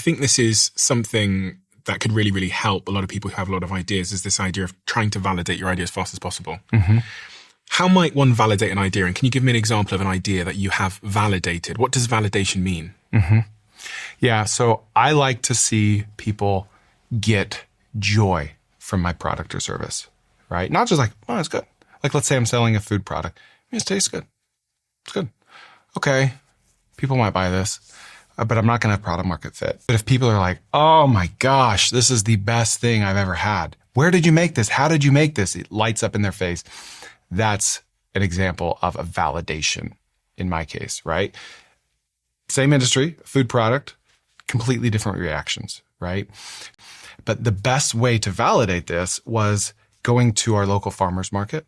think this is something that could really, really help a lot of people who have a lot of ideas, is this idea of trying to validate your idea as fast as possible. Mm-hmm. How might one validate an idea? And can you give me an example of an idea that you have validated? What does validation mean? Mm-hmm. Yeah, so I like to see people get joy from my product or service, right? Not just like, oh, it's good. Like, let's say I'm selling a food product. It tastes good. It's good. Okay, people might buy this, but I'm not going to have product market fit. But if people are like, oh my gosh, this is the best thing I've ever had. Where did you make this? How did you make this? It lights up in their face. That's an example of a validation in my case, right? Same industry, food product, completely different reactions, right? But the best way to validate this was going to our local farmers market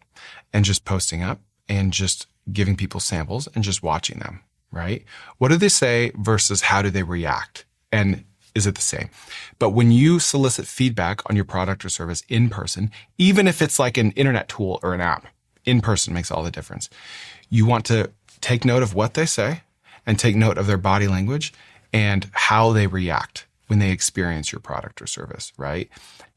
and just posting up and just giving people samples and just watching them, right? What do they say versus how do they react? And is it the same? But when you solicit feedback on your product or service in person, even if it's like an internet tool or an app, in person makes all the difference. You want to take note of what they say and take note of their body language and how they react when they experience your product or service, right?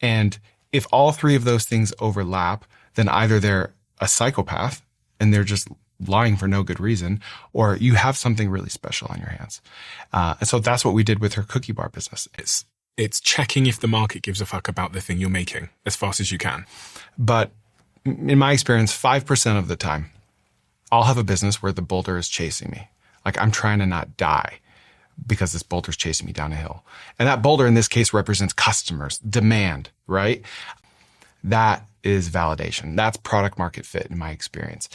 And if all three of those things overlap, then either they're a psychopath and they're just lying for no good reason, or you have something really special on your hands. And so that's what we did with her cookie bar business. It's checking if the market gives a fuck about the thing you're making as fast as you can. But in my experience, 5% of the time, I'll have a business where the boulder is chasing me. Like I'm trying to not die because this boulder is chasing me down a hill. And that boulder in this case represents customers, demand, right? That is validation. That's product market fit in my experience.